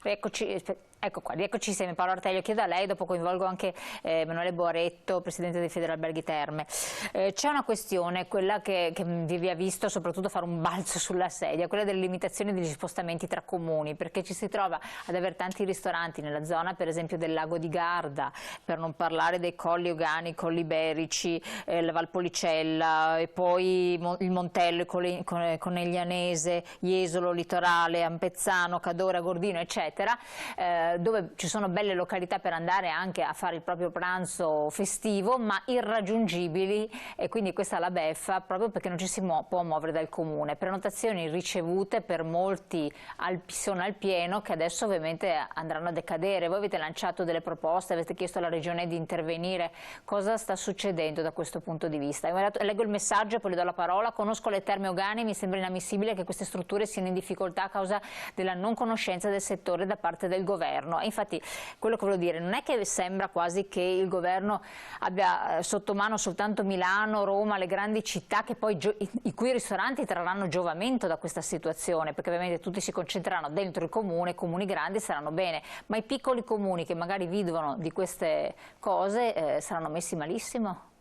Ecco qua, rieccoci insieme. Paolo Artelio, chiedo a lei, dopo coinvolgo anche Emanuele Boaretto, presidente di Federalberghi Terme. C'è una questione, quella che vi ha visto soprattutto fare un balzo sulla sedia, quella delle limitazioni degli spostamenti tra comuni, perché ci si trova ad avere tanti ristoranti nella zona, per esempio del lago di Garda, per non parlare dei colli Euganei, colli Iberici, la Valpolicella, e poi il Montello, Coneglianese, Jesolo, Litorale, Ampezzano, Cadora, Gordino, eccetera, dove ci sono belle località per andare anche a fare il proprio pranzo festivo, ma irraggiungibili, e quindi questa è la beffa, proprio perché non ci si può muovere dal comune. Prenotazioni ricevute per molti sono al pieno, che adesso ovviamente andranno a decadere. Voi avete lanciato delle proposte, avete chiesto alla Regione di intervenire. Cosa sta succedendo da questo punto di vista? Leggo il messaggio e poi le do la parola. Conosco le Terme Euganei, mi sembra inammissibile che queste strutture siano in difficoltà a causa della non conoscenza del settore da parte del governo. E infatti quello che voglio dire, non è che sembra quasi che il governo abbia sotto mano soltanto Milano, Roma, le grandi città, che poi i cui ristoranti trarranno giovamento da questa situazione, perché ovviamente tutti si concentreranno dentro il comune, comuni grandi saranno bene, ma i piccoli comuni che magari vivono di queste cose saranno messi malissimo.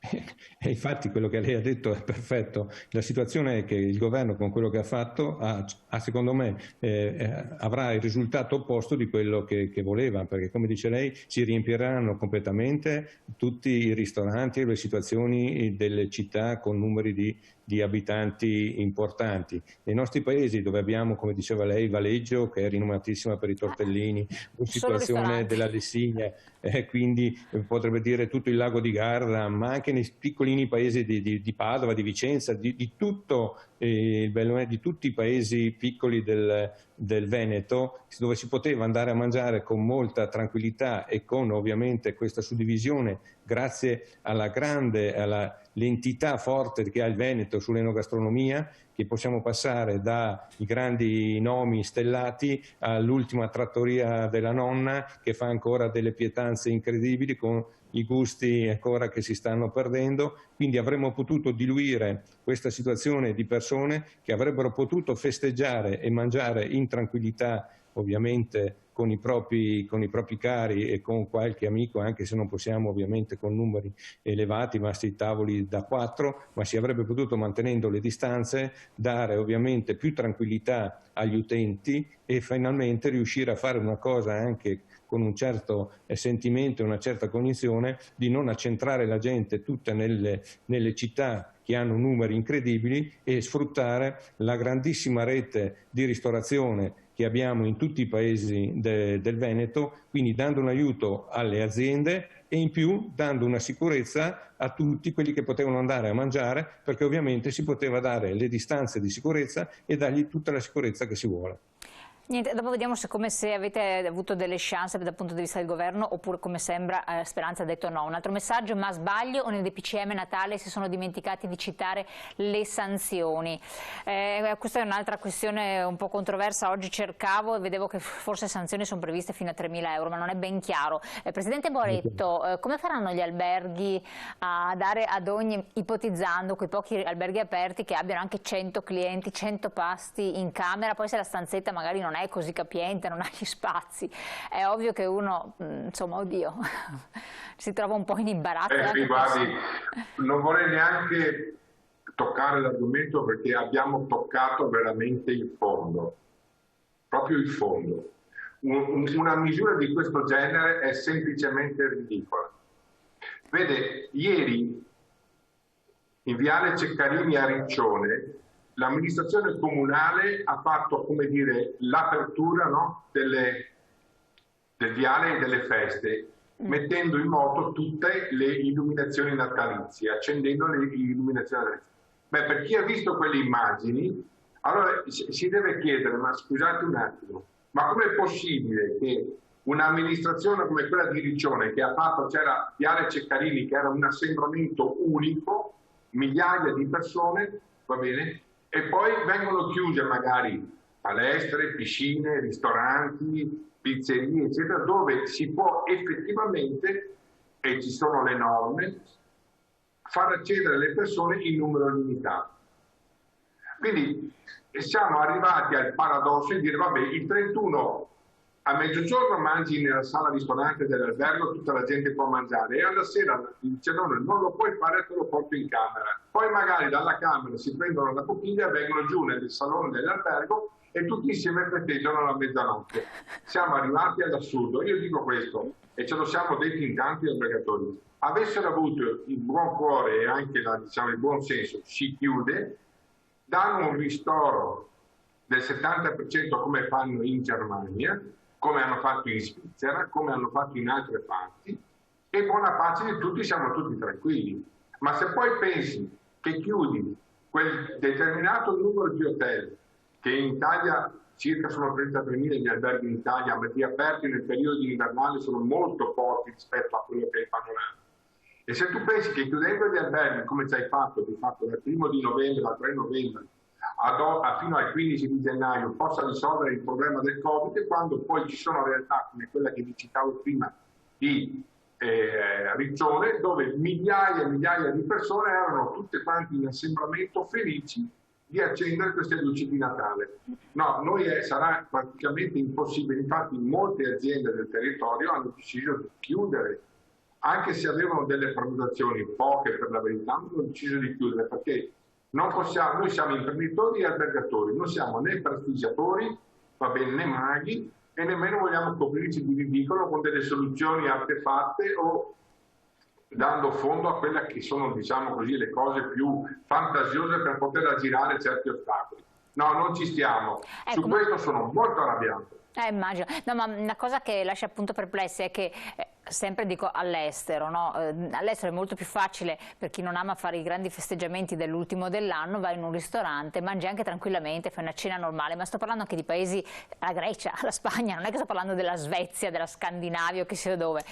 E infatti quello che lei ha detto è perfetto. La situazione è che il governo, con quello che ha fatto, secondo me avrà il risultato opposto di quello che voleva, perché, come dice lei, si riempiranno completamente tutti i ristoranti e le situazioni delle città con numeri di abitanti importanti. Nei nostri paesi, dove abbiamo, come diceva lei, Valeggio, che è rinomatissima per i tortellini, la situazione della Lessigna, quindi potrebbe dire tutto il lago di Garda, ma anche nei piccolini paesi di Padova, di Vicenza, di tutti i paesi piccoli del Veneto, dove si poteva andare a mangiare con molta tranquillità e con ovviamente questa suddivisione, grazie all'entità forte che ha il Veneto sull'enogastronomia, che possiamo passare dai grandi nomi stellati all'ultima trattoria della nonna, che fa ancora delle pietanze incredibili con i gusti ancora che si stanno perdendo. Quindi avremmo potuto diluire questa situazione di persone che avrebbero potuto festeggiare e mangiare in tranquillità, ovviamente con i propri cari e con qualche amico, anche se non possiamo ovviamente con numeri elevati, basti tavoli da 4, ma si avrebbe potuto, mantenendo le distanze, dare ovviamente più tranquillità agli utenti e finalmente riuscire a fare una cosa anche con un certo sentimento e una certa cognizione, di non accentrare la gente tutta nelle città che hanno numeri incredibili, e sfruttare la grandissima rete di ristorazione che abbiamo in tutti i paesi del Veneto, quindi dando un aiuto alle aziende e in più dando una sicurezza a tutti quelli che potevano andare a mangiare, perché ovviamente si poteva dare le distanze di sicurezza e dargli tutta la sicurezza che si vuole. Niente, dopo vediamo se avete avuto delle chance dal punto di vista del governo, oppure, come sembra, Speranza ha detto no. Un altro messaggio: ma sbaglio o nel DPCM Natale si sono dimenticati di citare le sanzioni? Questa è un'altra questione un po' controversa. Oggi cercavo e vedevo che forse sanzioni sono previste fino a 3.000 euro, ma non è ben chiaro. Presidente Boaretto, come faranno gli alberghi a dare ad ogni, ipotizzando quei pochi alberghi aperti che abbiano anche 100 clienti, 100 pasti in camera, poi se la stanzetta magari non è così capiente, non ha gli spazi, è ovvio che uno, insomma, oddio, si trova un po' in imbarazzo. Guardi, non vorrei neanche toccare l'argomento, perché abbiamo toccato veramente il fondo, proprio il fondo. Una misura di questo genere è semplicemente ridicola. Vede, ieri in Viale Ceccarini a Riccione l'amministrazione comunale ha fatto, come dire, l'apertura, no, del viale e delle feste, mettendo in moto tutte le illuminazioni natalizie, accendendo le illuminazioni natalizie. Beh, per chi ha visto quelle immagini, allora si deve chiedere, ma scusate un attimo, ma com'è possibile che un'amministrazione come quella di Riccione, che ha fatto, c'era Viale Ceccarini, che era un assembramento unico, migliaia di persone, va bene? E poi vengono chiuse magari palestre, piscine, ristoranti, pizzerie, eccetera, dove si può effettivamente, e ci sono le norme, far accedere le persone in numero limitato. Quindi siamo arrivati al paradosso di dire, vabbè, il 31 a mezzogiorno mangi nella sala ristorante dell'albergo, tutta la gente può mangiare, e alla sera dice no, non lo puoi fare, te lo porto in camera. Poi magari dalla camera si prendono la bottiglia, vengono giù nel salone dell'albergo e tutti insieme festeggiano la mezzanotte. Siamo arrivati all'assurdo. Io dico questo, e ce lo siamo detti in tanti albergatori: avessero avuto il buon cuore e anche il buon senso, si chiude, danno un ristoro del 70% come fanno in Germania, come hanno fatto in Svizzera, come hanno fatto in altre parti, e buona pace di tutti, siamo tutti tranquilli. Ma se poi pensi che chiudi quel determinato numero di hotel, che in Italia circa sono 33.000 gli alberghi in Italia, ma di aperti nel periodo invernale sono molto pochi rispetto a quello che è il panorama. E se tu pensi che chiudendo gli alberghi, come ci hai fatto, di fatto dal 1° di novembre al 3 novembre, fino al 15 di gennaio, possa risolvere il problema del Covid, quando poi ci sono realtà come quella che vi citavo prima di Riccione, dove migliaia e migliaia di persone erano tutte quanti in assembramento felici di accendere queste luci di Natale. No, sarà praticamente impossibile. Infatti molte aziende del territorio hanno deciso di chiudere, anche se avevano delle prenotazioni, poche per la verità, hanno deciso di chiudere, perché non possiamo, noi siamo imprenditori e albergatori, non siamo né prestigiatori, va bene, né maghi, e nemmeno vogliamo coprirci di ridicolo con delle soluzioni artefatte o dando fondo a quelle che sono, diciamo così, le cose più fantasiose per poter aggirare certi ostacoli. No, non ci stiamo. Ecco, su questo sono molto arrabbiato. Immagino. No, ma una cosa che lascia appunto perplessi è che sempre dico all'estero, no? All'estero è molto più facile per chi non ama fare i grandi festeggiamenti dell'ultimo dell'anno, vai in un ristorante, mangi anche tranquillamente, fai una cena normale, ma sto parlando anche di paesi, la Grecia, la Spagna, non è che sto parlando della Svezia, della Scandinavia o chissà dove,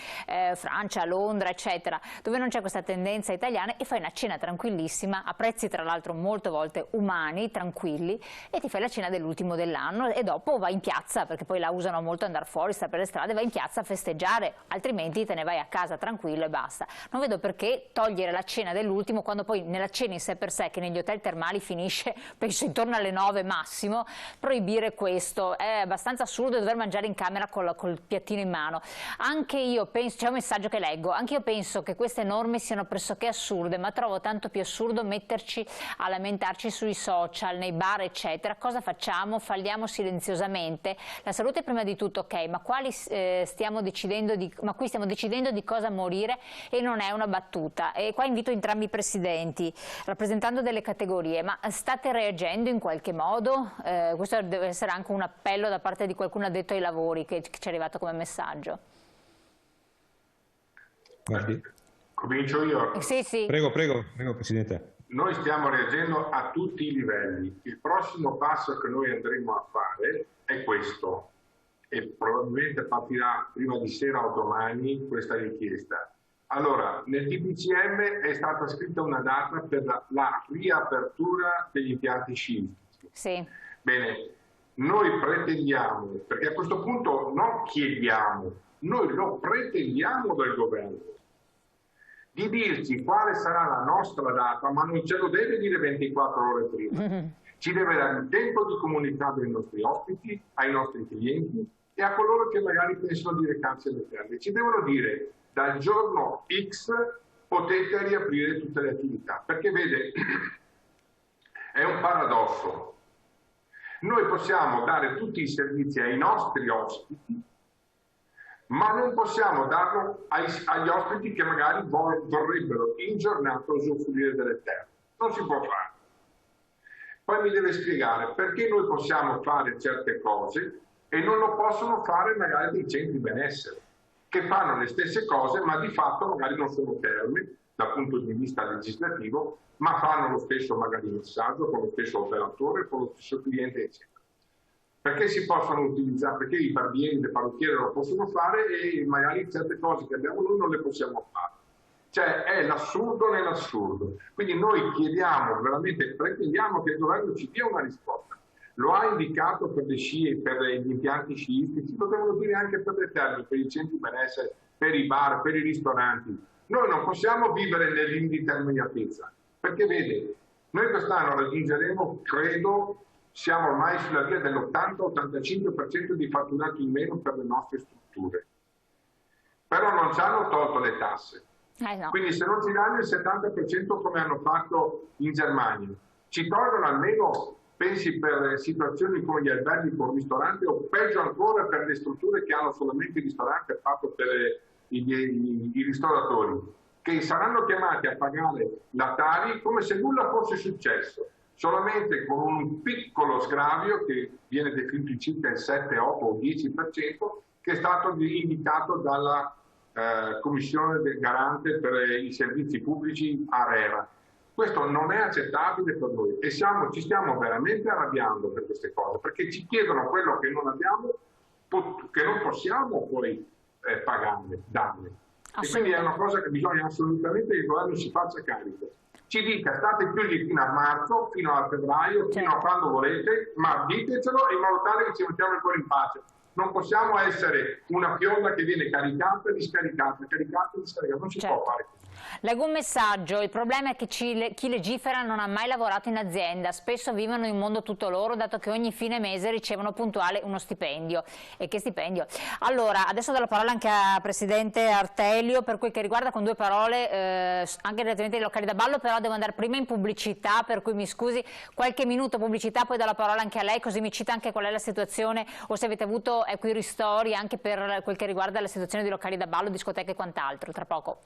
Francia, Londra, eccetera, dove non c'è questa tendenza italiana, e fai una cena tranquillissima, a prezzi tra l'altro molte volte umani, tranquilli, e ti fai la cena dell'ultimo dell'anno e dopo vai in piazza, perché poi la usano molto andare fuori, sta per le strade, vai in piazza a festeggiare, altrimenti te ne vai a casa tranquillo e basta. Non vedo perché togliere la cena dell'ultimo, quando poi nella cena in sé per sé, che negli hotel termali finisce penso intorno alle 9 massimo, proibire questo. È abbastanza assurdo dover mangiare in camera col piattino in mano. Anche io penso, c'è un messaggio che leggo, anche io penso che queste norme siano pressoché assurde, ma trovo tanto più assurdo metterci a lamentarci sui social, nei bar eccetera. Cosa facciamo? Falliamo silenziosamente. La salute prima di tutto, ok, ma qui stiamo decidendo di cosa morire, e non è una battuta. E qua invito entrambi i presidenti, rappresentando delle categorie, ma state reagendo in qualche modo? Questo deve essere anche un appello da parte di qualcuno addetto ai lavori che ci è arrivato come messaggio. Guardi. Comincio io? Sì, sì. Prego, Presidente. Noi stiamo reagendo a tutti i livelli. Il prossimo passo che noi andremo a fare è questo, e probabilmente partirà prima di sera o domani questa richiesta. Allora, nel DPCM è stata scritta una data per la riapertura degli impianti sciistici. Sì. Bene, noi pretendiamo, perché a questo punto non chiediamo, noi lo pretendiamo dal governo, di dirci quale sarà la nostra data, ma non ce lo deve dire 24 ore prima. Ci deve dare il tempo di comunicare ai nostri ospiti, ai nostri clienti e a coloro che magari pensano di recarsi alle terre. Ci devono dire dal giorno X potete riaprire tutte le attività, perché vede, è un paradosso. Noi possiamo dare tutti i servizi ai nostri ospiti, ma non possiamo darlo agli ospiti che magari vorrebbero in giornata usufruire delle terre. Non si può fare. Poi mi deve spiegare perché noi possiamo fare certe cose e non lo possono fare magari dei centri benessere, che fanno le stesse cose ma di fatto magari non sono terme dal punto di vista legislativo, ma fanno lo stesso magari massaggio con lo stesso operatore, con lo stesso cliente, eccetera. Perché si possono utilizzare, perché i barbieri, le parrucchiere lo possono fare e magari certe cose che abbiamo noi non le possiamo fare. Cioè è l'assurdo nell'assurdo. Quindi noi chiediamo, veramente pretendiamo che il governo ci dia una risposta. Lo ha indicato per le sci, per gli impianti sciistici, lo devono dire anche per le terme, per i centri benessere, per i bar, per i ristoranti. Noi non possiamo vivere nell'indeterminatezza, perché vede, Noi quest'anno raggiungeremo, credo, siamo ormai sulla via dell'80-85% di fatturato in meno per le nostre strutture. Però non ci hanno tolto le tasse. No. Quindi se non ci danno il 70% come hanno fatto in Germania, ci tolgono almeno, pensi, per situazioni come gli alberghi con ristoranti, o peggio ancora per le strutture che hanno solamente il ristorante fatto per i ristoratori, che saranno chiamati a pagare la Tari come se nulla fosse successo, solamente con un piccolo sgravio che viene definito circa il 7, 8 o 10%, che è stato indicato dalla Commissione del Garante per i servizi pubblici ARERA. Questo non è accettabile per noi e ci stiamo veramente arrabbiando per queste cose, perché ci chiedono quello che non abbiamo, che non possiamo poi darne. E quindi è una cosa che bisogna assolutamente che il governo si faccia carico. Ci dica, state chiusi fino a marzo, fino a febbraio, fino a quando volete, ma ditecelo in modo tale che ci mettiamo il cuore in pace. Non possiamo essere una fionda che viene caricata e discaricata, non si può fare così. Leggo un messaggio: il problema è che chi legifera non ha mai lavorato in azienda, spesso vivono in un mondo tutto loro, dato che ogni fine mese ricevono puntuale uno stipendio. E che stipendio? Allora, adesso do la parola anche a Presidente Artelio per quel che riguarda, con due parole, anche direttamente i locali da ballo, però devo andare prima in pubblicità, per cui mi scusi, qualche minuto pubblicità, poi do la parola anche a lei, così mi cita anche qual è la situazione o se avete avuto equi ristori anche per quel che riguarda la situazione dei locali da ballo, discoteche e quant'altro. Tra poco.